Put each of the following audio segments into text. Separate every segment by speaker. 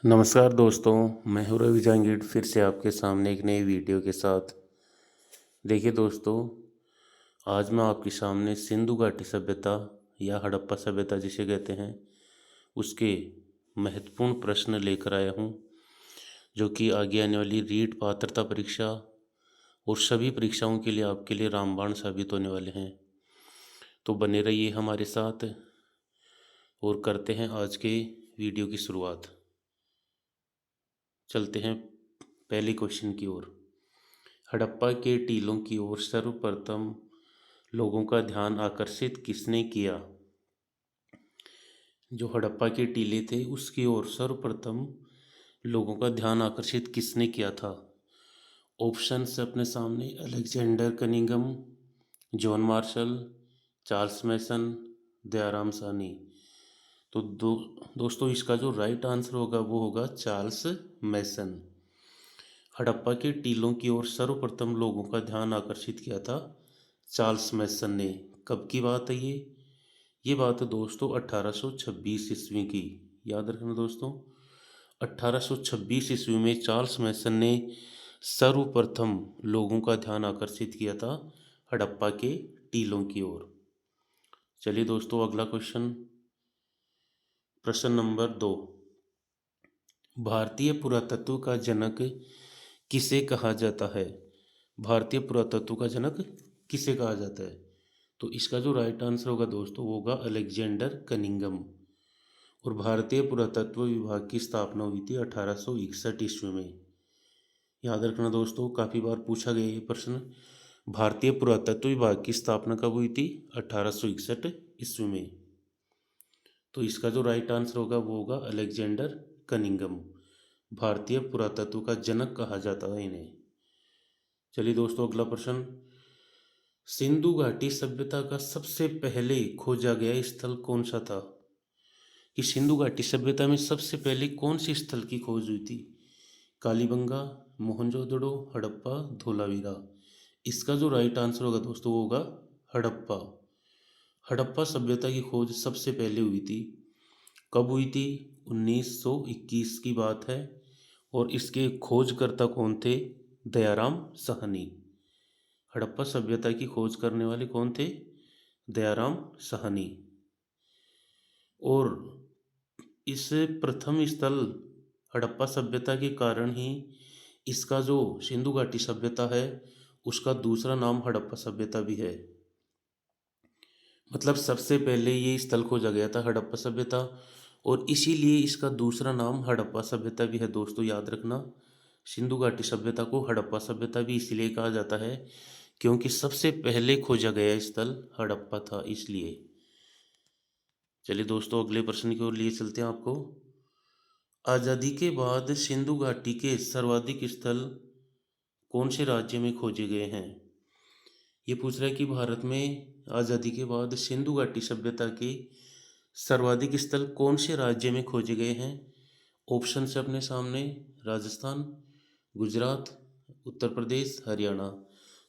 Speaker 1: नमस्कार दोस्तों, मैं हूं रवि जांगीड़ फिर से आपके सामने एक नई वीडियो के साथ। देखिए दोस्तों, आज मैं आपके सामने सिंधु घाटी सभ्यता या हड़प्पा सभ्यता जिसे कहते हैं, उसके महत्वपूर्ण प्रश्न लेकर आया हूं, जो कि आगे आने वाली रीट पात्रता परीक्षा और सभी परीक्षाओं के लिए आपके लिए रामबाण साबित होने वाले हैं। तो बने रहिए हमारे साथ और करते हैं आज के वीडियो की शुरुआत। चलते हैं पहले क्वेश्चन की ओर। हड़प्पा के टीलों की ओर सर्वप्रथम लोगों का ध्यान आकर्षित किसने किया? जो हड़प्पा के टीले थे उसकी ओर सर्वप्रथम लोगों का ध्यान आकर्षित किसने किया था? ऑप्शंस अपने सामने: Alexander Cunningham, John Marshall, Charles Masson, Dayaram Sahni. तो दोस्तों, इसका जो राइट आंसर होगा वो होगा चार्ल्स मैसन। हड़प्पा के टीलों की ओर सर्वप्रथम लोगों का ध्यान आकर्षित किया था चार्ल्स मैसन ने। कब की बात है ये बात है दोस्तों 1826 ईस्वी की। याद रखना दोस्तों, 1826 ईस्वी में चार्ल्स मैसन ने सर्वप्रथम लोगों का ध्यान आकर्षित किया था हड़प्पा के टीलों की ओर। चलिए दोस्तों, अगला क्वेश्चन, प्रश्न नंबर 2। भारतीय पुरातत्व का जनक किसे कहा जाता है? भारतीय पुरातत्व का जनक किसे कहा जाता है? तो इसका जो राइट आंसर होगा दोस्तों वो होगा अलेक्जेंडर कनिंघम। और भारतीय पुरातत्व विभाग की स्थापना हुई थी 1861 ईस्वी में। याद रखना दोस्तों, काफ़ी बार पूछा गया ये प्रश्न। भारतीय पुरातत्व विभाग की स्थापना कब हुई थी? 1861 ईस्वी में। तो इसका जो राइट आंसर होगा वो होगा अलेक्जेंडर कनिंघम। भारतीय पुरातत्व का जनक कहा जाता है इन्हें। चलिए दोस्तों, अगला प्रश्न। सिंधु घाटी सभ्यता का सबसे पहले खोजा गया स्थल कौन सा था? कि सिंधु घाटी सभ्यता में सबसे पहले कौन सी स्थल की खोज हुई थी? कालीबंगा, मोहनजोदड़ो, हड़प्पा, धोलावीरा। इसका जो राइट आंसर होगा दोस्तों वो होगा हड़प्पा। हड़प्पा सभ्यता की खोज सबसे पहले हुई थी। कब हुई थी? 1921 की बात है। और इसके खोजकर्ता कौन थे? दयाराम साहनी। हड़प्पा सभ्यता की खोज करने वाले कौन थे? दयाराम साहनी। और इस प्रथम स्थल हड़प्पा सभ्यता के कारण ही इसका जो सिंधु घाटी सभ्यता है उसका दूसरा नाम हड़प्पा सभ्यता भी है। मतलब सबसे पहले ये स्थल खोजा गया था हड़प्पा सभ्यता, और इसीलिए इसका दूसरा नाम हड़प्पा सभ्यता भी है। दोस्तों याद रखना, सिंधु घाटी सभ्यता को हड़प्पा सभ्यता भी इसलिए कहा जाता है क्योंकि सबसे पहले खोजा गया स्थल हड़प्पा था, इसलिए। चलिए दोस्तों, अगले प्रश्न की ओर लिए चलते हैं आपको। आज़ादी के बाद सिंधु घाटी के सर्वाधिक स्थल कौन से राज्य में खोजे गए हैं? ये पूछ रहा है कि भारत में आज़ादी के बाद सिंधु घाटी सभ्यता के सर्वाधिक स्थल कौन से राज्य में खोजे गए हैं? ऑप्शन से अपने सामने: राजस्थान, गुजरात, उत्तर प्रदेश, हरियाणा।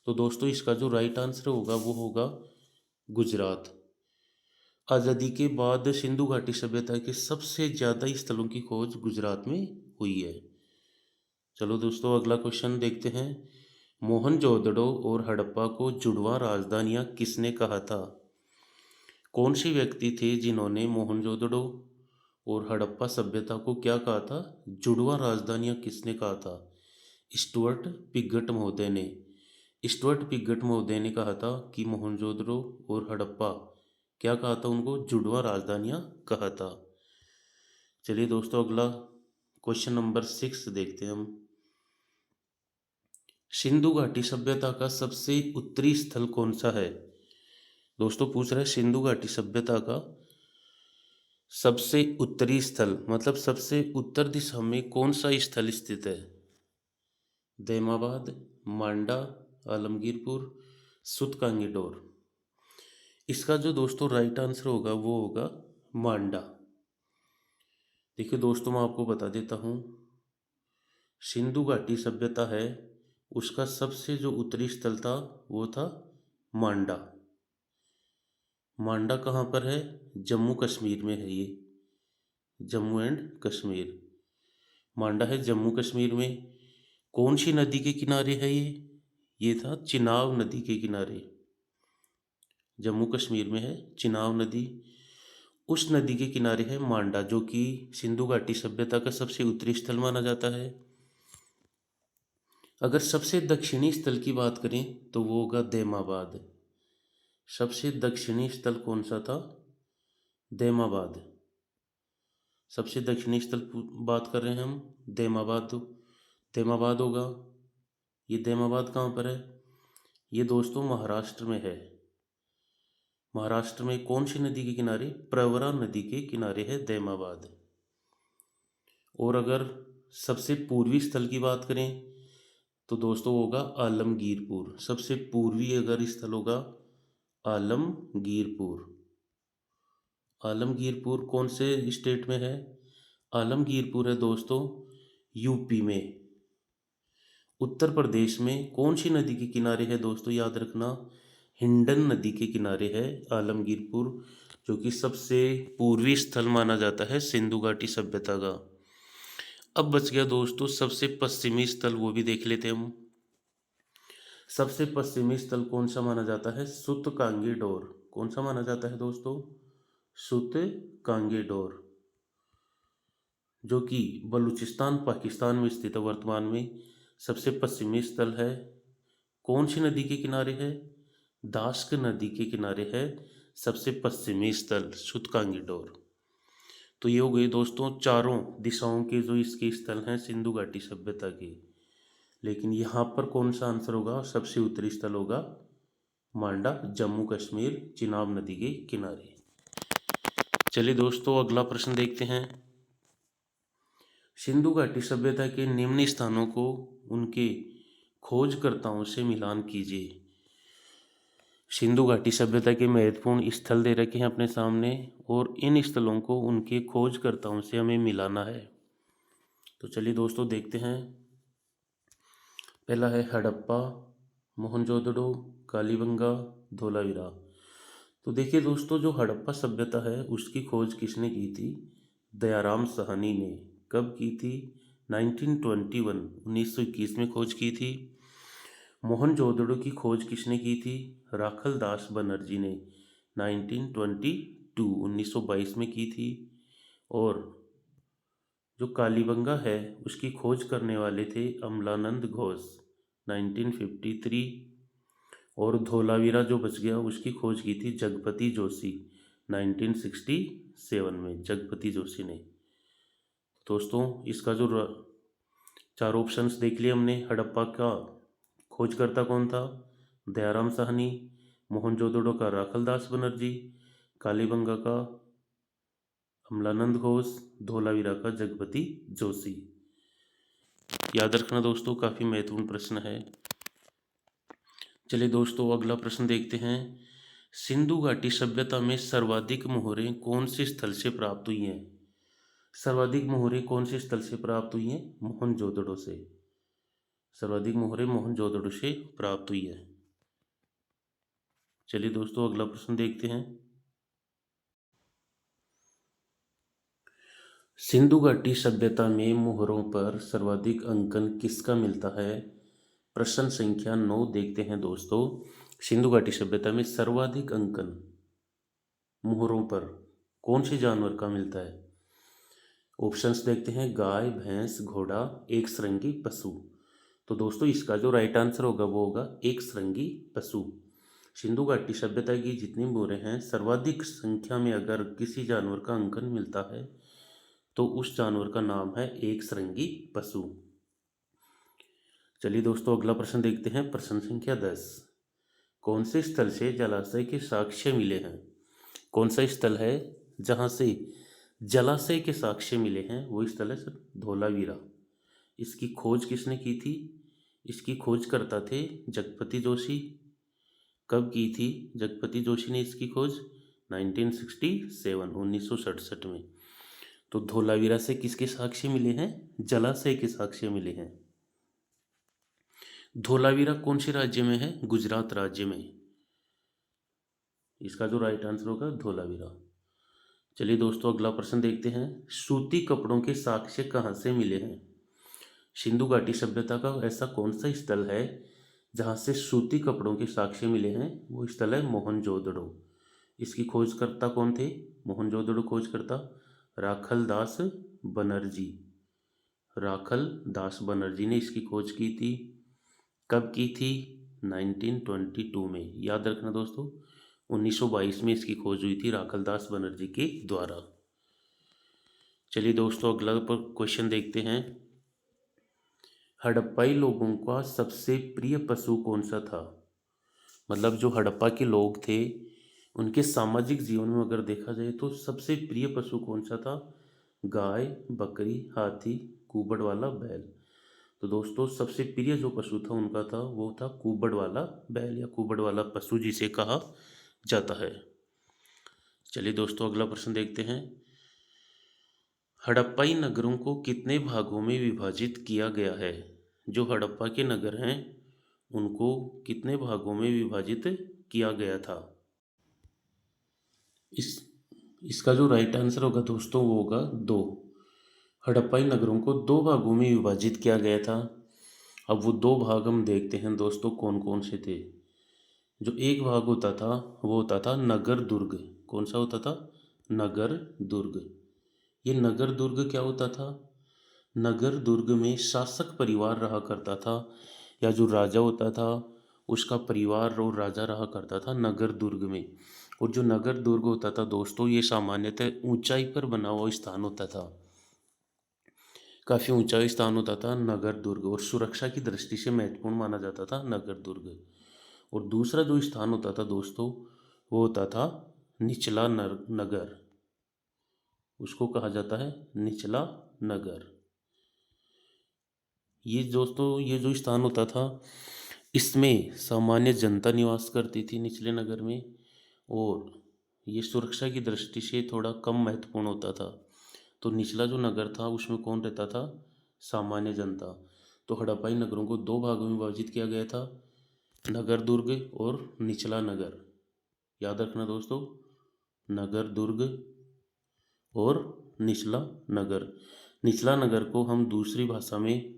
Speaker 1: तो दोस्तों, इसका जो राइट आंसर होगा वो होगा गुजरात। आज़ादी के बाद सिंधु घाटी सभ्यता के सबसे ज़्यादा स्थलों की खोज गुजरात में हुई है। चलो दोस्तों, अगला क्वेश्चन देखते हैं। मोहनजोदड़ो और हड़प्पा को जुड़वा राजधानियाँ किसने कहा था? कौन से व्यक्ति थे जिन्होंने मोहनजोदड़ो और हड़प्पा सभ्यता को क्या कहा था? जुड़वा राजधानियाँ किसने कहा था? स्टुअर्ट पिगट महोदय ने। स्टुअर्ट पिगट महोदय ने कहा था कि मोहनजोदड़ो और हड़प्पा क्या कहा था उनको? जुड़वा राजधानियाँ कहा था। चलिए दोस्तों, अगला क्वेश्चन नंबर 6 देखते हैं हम। सिंधु घाटी सभ्यता का सबसे उत्तरी स्थल कौन सा है? दोस्तों पूछ रहे हैं सिंधु घाटी सभ्यता का सबसे उत्तरी स्थल, मतलब सबसे उत्तर दिशा में कौन सा स्थल स्थित है? दैमाबाद, मांडा, आलमगीरपुर, सुतकांगीडोर। इसका जो दोस्तों राइट आंसर होगा वो होगा मांडा। देखिए दोस्तों, मैं आपको बता देता हूँ, सिंधु घाटी सभ्यता है उसका सबसे जो उत्तरी स्थल था वो था मांडा। मांडा कहाँ पर है? जम्मू कश्मीर में है ये, जम्मू एंड कश्मीर। मांडा है जम्मू कश्मीर में। कौन सी नदी के किनारे है ये था चिनाब नदी के किनारे, जम्मू कश्मीर में है चिनाब नदी। उस नदी के किनारे है मांडा, जो कि सिंधु घाटी सभ्यता का सबसे उत्तरी स्थल माना जाता है। अगर सबसे दक्षिणी स्थल की बात करें तो वो होगा दैमाबाद। सबसे दक्षिणी स्थल कौन सा था? दैमाबाद। सबसे दक्षिणी स्थल बात कर रहे हैं हम, दैमाबाद। तो दैमाबाद होगा। ये दैमाबाद कहाँ पर है? ये दोस्तों महाराष्ट्र में है। महाराष्ट्र में कौन सी नदी के किनारे? प्रवरा नदी के किनारे है दैमाबाद। और अगर सबसे पूर्वी स्थल की बात करें तो दोस्तों होगा आलमगीरपुर। सबसे पूर्वी अगर स्थल होगा आलमगीरपुर। आलमगीरपुर कौन से स्टेट में है? आलमगीरपुर है दोस्तों यूपी में। उत्तर प्रदेश में कौन सी नदी के किनारे है दोस्तों? याद रखना, हिंडन नदी के किनारे है आलमगीरपुर, जो कि सबसे पूर्वी स्थल माना जाता है सिंधु घाटी सभ्यता का। अब बच गया दोस्तों सबसे पश्चिमी स्थल, वो भी देख लेते हैं हम। सबसे पश्चिमी स्थल कौन सा माना जाता है? सुतकांगी डोर। कौन सा माना जाता है दोस्तों? सुतकांगी डोर, जो कि बलूचिस्तान पाकिस्तान में स्थित है वर्तमान में। सबसे पश्चिमी स्थल है। कौन सी नदी के किनारे है? दास्क नदी के किनारे है सबसे पश्चिमी स्थल सुतकांगी डोर। तो ये हो गए दोस्तों चारों दिशाओं के जो इसके स्थल हैं सिंधु घाटी सभ्यता के। लेकिन यहाँ पर कौन सा आंसर होगा? सबसे उत्तरी स्थल होगा मांडा, जम्मू कश्मीर, चिनाब नदी के किनारे। चलिए दोस्तों अगला प्रश्न देखते हैं। सिंधु घाटी सभ्यता के निम्न स्थानों को उनके खोजकर्ताओं से मिलान कीजिए। सिंधु घाटी सभ्यता के महत्वपूर्ण स्थल दे रखे हैं अपने सामने, और इन स्थलों को उनके खोजकर्ताओं से हमें मिलाना है। तो चलिए दोस्तों देखते हैं। पहला है हड़प्पा, मोहनजोदड़ो, कालीबंगा, धोलावीरा। तो देखिए दोस्तों, जो हड़प्पा सभ्यता है उसकी खोज किसने की थी? दयाराम साहनी ने। कब की थी? 1921 में खोज की थी। मोहनजोदड़ो की खोज किसने की थी? राखल दास बनर्जी ने 1922 में की थी। और जो कालीबंगा है उसकी खोज करने वाले थे अमलानंद घोष 1953। और धोलावीरा जो बच गया उसकी खोज की थी जगपति जोशी 1967 में, जगपति जोशी ने। दोस्तों इसका जो चार ऑप्शंस देख लिए हमने। हड़प्पा का खोजकर्ता कौन था? दयाराम साहनी। मोहनजोदड़ो का राखलदास बनर्जी। कालीबंगा का अमलानंद घोष। धोलावीरा का जगपति जोशी। याद रखना दोस्तों, काफ़ी महत्वपूर्ण प्रश्न है। चलिए दोस्तों अगला प्रश्न देखते हैं। सिंधु घाटी सभ्यता में सर्वाधिक मोहरें कौन से स्थल से प्राप्त हुई हैं? सर्वाधिक मोहरें कौन से स्थल से प्राप्त हुई हैं? मोहनजोदड़ो से। सर्वाधिक मोहरें मोहनजोदड़ो से प्राप्त हुई है। चलिए दोस्तों अगला प्रश्न देखते हैं। सिंधु घाटी सभ्यता में मोहरों पर सर्वाधिक अंकन किसका मिलता है? प्रश्न संख्या 9 देखते हैं दोस्तों। सिंधु घाटी सभ्यता में सर्वाधिक अंकन मोहरों पर कौन से जानवर का मिलता है? ऑप्शंस देखते हैं। गाय, भैंस, घोड़ा, एक श्रृंगी पशु। तो दोस्तों इसका जो राइट आंसर होगा वो होगा एक श्रृंगी पशु। सिंधु घाटी सभ्यता की जितनी मोहरें हैं, सर्वाधिक संख्या में अगर किसी जानवर का अंकन मिलता है तो उस जानवर का नाम है एक श्रृंगी पशु। चलिए दोस्तों अगला प्रश्न देखते हैं। प्रश्न संख्या 10। कौन से स्थल से जलाशय के साक्ष्य मिले हैं? कौन सा स्थल है जहां से जलाशय के साक्ष्य मिले हैं? वो स्थल है सर धोलावीरा। इसकी खोज किसने की थी? इसकी खोज करता थे जगपति जोशी। कब की थी जगपति जोशी ने इसकी खोज? 1967 में। तो धोलावीरा से किसके साक्ष्य मिले हैं? जलाशय के साक्ष्य मिले हैं। धोलावीरा कौन से राज्य में है? गुजरात राज्य में। इसका जो राइट आंसर होगा धोलावीरा। चलिए दोस्तों अगला प्रश्न देखते हैं। सूती कपड़ों के साक्ष्य कहाँ से मिले हैं? सिंधु घाटी सभ्यता का ऐसा कौन सा स्थल है जहाँ से सूती कपड़ों के साक्ष्य मिले हैं? वो स्थल है मोहनजोदड़ो। इसकी खोजकर्ता कौन थे? मोहनजोदड़ो खोजकर्ता राखल दास बनर्जी। राखल दास बनर्जी ने इसकी खोज की थी। कब की थी? 1922 में। याद रखना दोस्तों, 1922 में इसकी खोज हुई थी राखल दास बनर्जी के द्वारा। चलिए दोस्तों, अगला पर क्वेश्चन देखते हैं। हड़प्पाई लोगों का सबसे प्रिय पशु कौन सा था? मतलब जो हड़प्पा के लोग थे, उनके सामाजिक जीवन में अगर देखा जाए तो सबसे प्रिय पशु कौन सा था? गाय, बकरी, हाथी, कुबड़ वाला बैल। तो दोस्तों, सबसे प्रिय जो पशु था उनका था वो था कुबड़ वाला बैल या कुबड़ वाला पशु जिसे कहा जाता है। चलिए दोस्तों, अगला प्रश्न देखते हैं। हड़प्पाई नगरों को कितने भागों में विभाजित किया गया है? जो हड़प्पा के नगर हैं उनको कितने भागों में विभाजित किया गया था? इस इसका जो राइट आंसर होगा दोस्तों वो होगा 2। हड़प्पाई नगरों को 2 भागों में विभाजित किया गया था। अब वो 2 भाग हम देखते हैं दोस्तों कौन कौन से थे। जो एक भाग होता था वो होता था नगर दुर्ग। कौन सा होता था? नगर दुर्ग। ये नगर दुर्ग क्या होता था? नगर दुर्ग में शासक परिवार रहा करता था, या जो राजा होता था उसका परिवार और राजा रहा करता था नगर दुर्ग में। और जो नगर दुर्ग होता था दोस्तों, ये सामान्यतः ऊंचाई पर बना हुआ स्थान होता था। काफ़ी ऊंचा स्थान होता था नगर दुर्ग, और सुरक्षा की दृष्टि से महत्वपूर्ण माना जाता था नगर दुर्ग। और दूसरा जो स्थान होता था दोस्तों, वो होता था निचला नगर। उसको कहा जाता है निचला नगर। ये दोस्तों, ये जो स्थान होता था इसमें सामान्य जनता निवास करती थी निचले नगर में, और ये सुरक्षा की दृष्टि से थोड़ा कम महत्वपूर्ण होता था। तो निचला जो नगर था उसमें कौन रहता था? सामान्य जनता। तो हड़प्पाई नगरों को 2 भागों में विभाजित किया गया था, नगर दुर्ग और निचला नगर। याद रखना दोस्तों, नगर दुर्ग और निचला नगर। निचला नगर को हम दूसरी भाषा में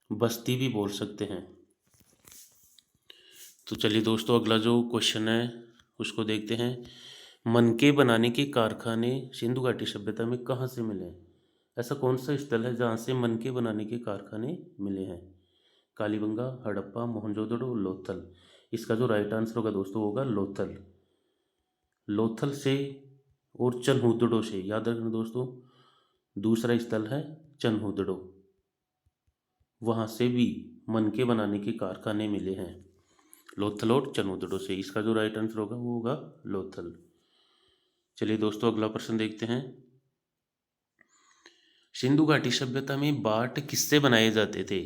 Speaker 1: बस्ती भी बोल सकते हैं। तो चलिए दोस्तों, अगला जो क्वेश्चन है उसको देखते हैं। मनके बनाने के कारखाने सिंधु घाटी सभ्यता में कहाँ से मिले हैं? ऐसा कौन सा स्थल है जहाँ से मनके बनाने के कारखाने मिले हैं? कालीबंगा, हड़प्पा, मोहनजोदड़ो, लोथल। इसका जो राइट आंसर होगा दोस्तों होगा लोथल। लोथल से और चनहुदड़ो से। याद रखना दोस्तों, दूसरा स्थल है चनहुदड़ो, वहाँ से भी मनके बनाने के कारखाने मिले हैं, लोथल और चनहुदड़ो से। इसका जो राइट आंसर होगा वो होगा लोथल। चलिए दोस्तों, अगला प्रश्न देखते हैं। सिंधु घाटी सभ्यता में बाट किससे बनाए जाते थे?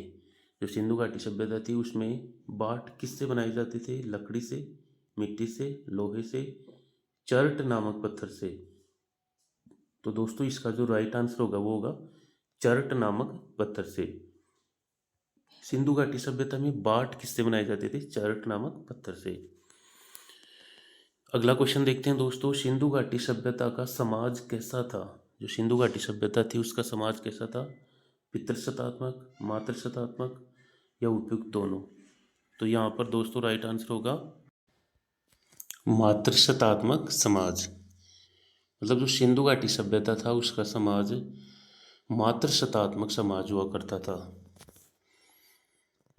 Speaker 1: जो सिंधु घाटी सभ्यता थी उसमें बाट किससे बनाए जाते थे? लकड़ी से, मिट्टी से, लोहे से, चर्ट नामक पत्थर से। तो दोस्तों, इसका जो राइट आंसर होगा वो होगा चर्ट नामक पत्थर से। सिंधु घाटी सभ्यता में बाट किससे बनाए जाते थे? चर्ट नामक पत्थर से। अगला क्वेश्चन देखते हैं दोस्तों। सिंधु घाटी सभ्यता का समाज कैसा था? जो सिंधु घाटी सभ्यता थी उसका समाज कैसा था? पितृसत्तात्मक, मातृसत्तात्मक या उपयुक्त दोनों? तो यहाँ पर दोस्तों राइट आंसर होगा मातृसत्तात्मक समाज। मतलब जो सिंधु घाटी सभ्यता था उसका समाज मातृसत्तात्मक समाज हुआ करता था।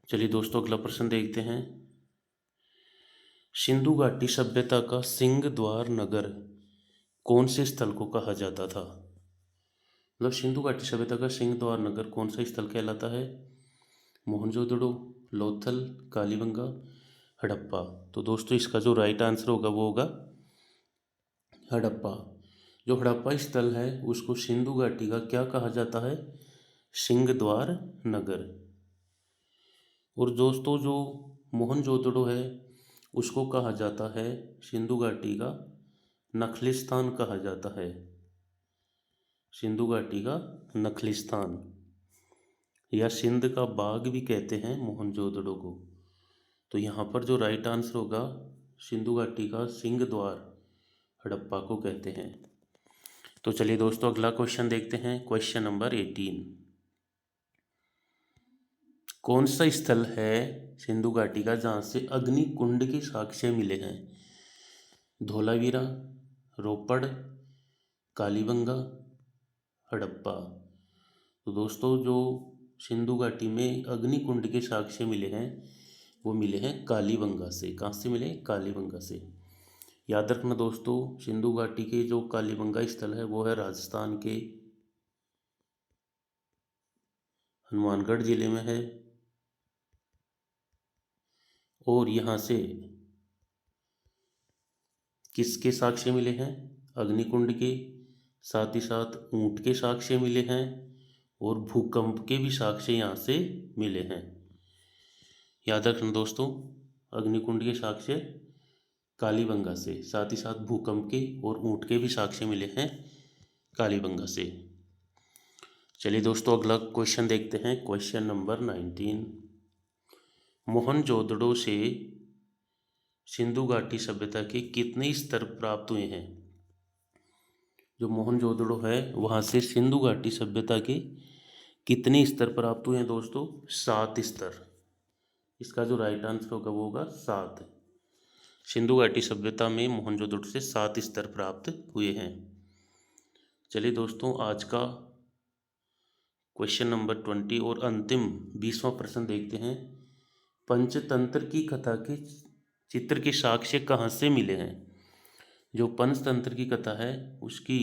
Speaker 1: चलिए दोस्तों, अगला प्रश्न देखते हैं। सिंधु घाटी सभ्यता का सिंह द्वार नगर कौन से स्थल को कहा जाता था? मतलब सिंधु घाटी सभ्यता का सिंह द्वार नगर कौन सा स्थल कहलाता है? मोहनजोदड़ो, लोथल, कालीबंगा, हड़प्पा। तो दोस्तों, इसका जो राइट आंसर होगा वो होगा हड़प्पा। जो हड़प्पा स्थल है उसको सिंधु घाटी का क्या कहा जाता है? सिंह द्वार नगर। और दोस्तों, जो मोहनजोदड़ो है उसको कहा जाता है सिंधु घाटी का नखलिस्तान कहा जाता है। सिंधु घाटी का नखलिस्तान या सिंध का बाग भी कहते हैं मोहनजोदड़ो को। तो यहाँ पर जो राइट आंसर होगा सिंधु घाटी का सिंह द्वार हड़प्पा को कहते हैं। तो चलिए दोस्तों, अगला क्वेश्चन देखते हैं। Question number 18। कौन सा स्थल है सिंधु घाटी का जहाँ से अग्नि कुंड के साक्ष्य मिले हैं? धोलावीरा, रोपड़, कालीबंगा, हड़प्पा। तो दोस्तों जो सिंधु घाटी में अग्नि कुंड के साक्ष्य मिले हैं वो मिले हैं कालीबंगा से। कहाँ से मिले? कालीबंगा से। याद रखना दोस्तों, सिंधु घाटी के जो कालीबंगा स्थल है वो है राजस्थान के हनुमानगढ़ जिले में है, और यहाँ से किसके साक्ष्य मिले हैं? अग्निकुंड के, साथ ही साथ ऊंट के साक्ष्य मिले हैं, और भूकंप के भी साक्ष्य यहाँ से मिले हैं। याद रखना दोस्तों, अग्निकुंड के साक्ष्य कालीबंगा से, साथ ही साथ भूकंप के और ऊंट के भी साक्ष्य मिले हैं कालीबंगा से। चलिए दोस्तों अगला क्वेश्चन देखते हैं। Question number 19। मोहनजोदड़ो से सिंधु घाटी सभ्यता के कितने स्तर प्राप्त हुए हैं? जो मोहनजोदड़ो है वहाँ से सिंधु घाटी सभ्यता के कितने स्तर प्राप्त हुए हैं दोस्तों? 7 स्तर। इसका जो राइट आंसर होगा वो होगा 7। सिंधु घाटी सभ्यता में मोहनजोदड़ो से 7 स्तर प्राप्त हुए हैं। चलिए दोस्तों आज का क्वेश्चन नंबर 20 और अंतिम 20वां प्रश्न देखते हैं। पंचतंत्र की कथा के चित्र के साक्ष्य कहाँ से मिले हैं? जो पंचतंत्र की कथा है उसकी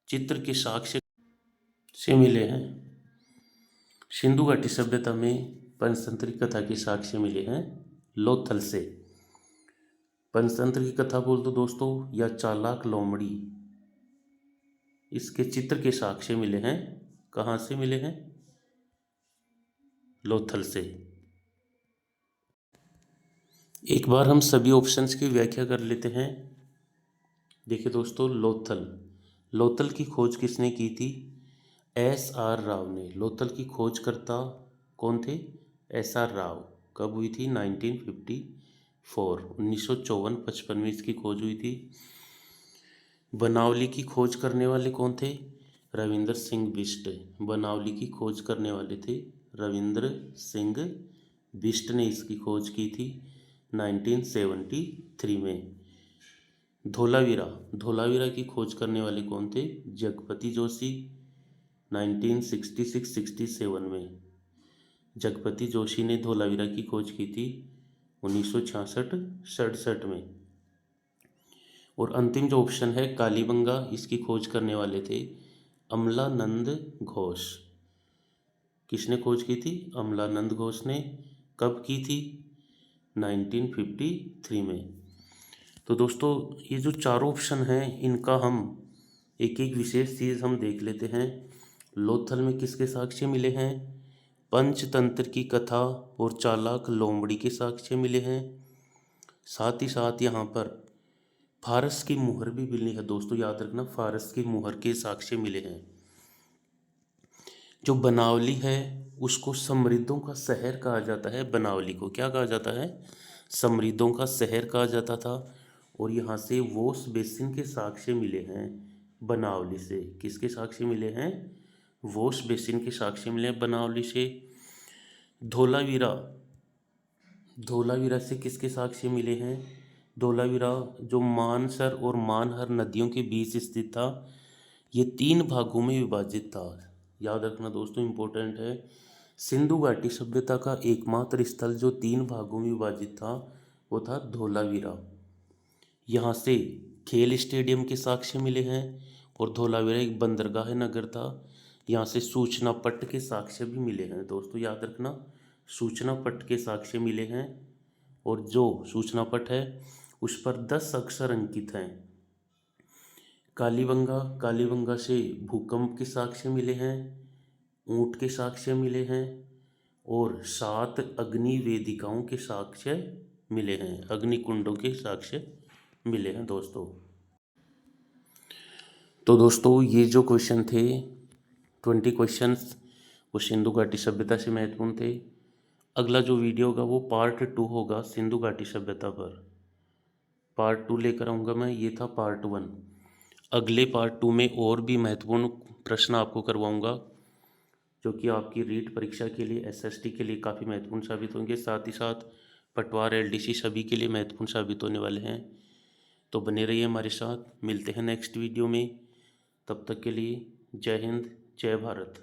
Speaker 1: चित्र के साक्ष्य से मिले हैं। सिंधु घाटी सभ्यता में पंचतंत्र की कथा के साक्ष्य मिले हैं लोथल से। पंचतंत्र की कथा बोल दो दोस्तों या चालाक लोमड़ी, इसके चित्र के साक्ष्य मिले हैं। कहाँ से मिले हैं? लोथल से। एक बार हम सभी ऑप्शंस की व्याख्या कर लेते हैं। देखिए दोस्तों, लोथल की खोज किसने की थी? SR राव ने। लोथल की खोजकर्ता कौन थे? SR राव। कब हुई थी? 1954, 1954-55 में इसकी खोज हुई थी। बनावली की खोज करने वाले कौन थे? रविंद्र सिंह बिष्ट। बनावली की खोज करने वाले थे रविंद्र सिंह बिष्ट ने इसकी खोज की थी 1973 में। धोलावीरा की खोज करने वाले कौन थे? जगपति जोशी, 1966-67 में। जगपति जोशी ने धोलावीरा की खोज की थी 1966-67 में। और अंतिम जो ऑप्शन है कालीबंगा, इसकी खोज करने वाले थे अमलानंद घोष। किसने खोज की थी? अमलानंद घोष ने। कब की थी? 1953 में। तो दोस्तों ये जो चारों ऑप्शन हैं इनका हम एक एक विशेष चीज़ हम देख लेते हैं। लोथल में किसके साक्ष्य मिले हैं? पंचतंत्र की कथा और चालाक लोमड़ी के साक्ष्य मिले हैं। साथ ही साथ यहाँ पर फारस की मुहर भी मिली है दोस्तों, याद रखना, फारस की मुहर के साक्ष्य मिले हैं। जो बनावली है उसको समृद्धों का शहर कहा जाता है। बनावली को क्या कहा जाता है? समृद्धों का शहर कहा जाता था। और यहाँ से वोश बेसिन के साक्ष्य मिले हैं बनावली से। किसके साक्ष्य मिले हैं? वोश बेसिन के साक्ष्य मिले हैं बनावली से। धोलावीरा से किसके साक्ष्य मिले हैं? धोलावीरा जो मानसर और मानहर नदियों के बीच स्थित था, ये 3 भागों में विभाजित था। याद रखना दोस्तों, इम्पोर्टेंट है। सिंधु घाटी सभ्यता का एकमात्र स्थल जो 3 भागों में विभाजित था वो था धोलावीरा। यहाँ से खेल स्टेडियम के साक्ष्य मिले हैं। और धोलावीरा एक बंदरगाह नगर था। यहाँ से सूचना पट के साक्ष्य भी मिले हैं दोस्तों, याद रखना, सूचना पट के साक्ष्य मिले हैं। और जो सूचना पट है उस पर 10 अक्षर अंकित हैं। कालीबंगा से भूकंप के साक्ष्य मिले हैं, ऊंट के साक्ष्य मिले हैं, और 7 अग्नि वेदिकाओं के साक्ष्य मिले हैं, अग्निकुंडों के साक्ष्य मिले हैं दोस्तों। तो दोस्तों ये जो क्वेश्चन थे 20 क्वेश्चंस वो सिंधु घाटी सभ्यता से महत्वपूर्ण थे। अगला जो वीडियो होगा वो पार्ट 2 होगा सिंधु घाटी सभ्यता पर। पार्ट 2 लेकर आऊँगा मैं, ये था पार्ट 1। अगले पार्ट 2 में और भी महत्वपूर्ण प्रश्न आपको करवाऊँगा। जो कि आपकी रीट परीक्षा के लिए, एसएसटी के लिए काफ़ी महत्वपूर्ण साबित होंगे। साथ ही साथ पटवार, एलडीसी सभी के लिए महत्वपूर्ण साबित होने वाले हैं। तो बने रहिए हमारे साथ, मिलते हैं नेक्स्ट वीडियो में। तब तक के लिए जय हिंद, जय भारत।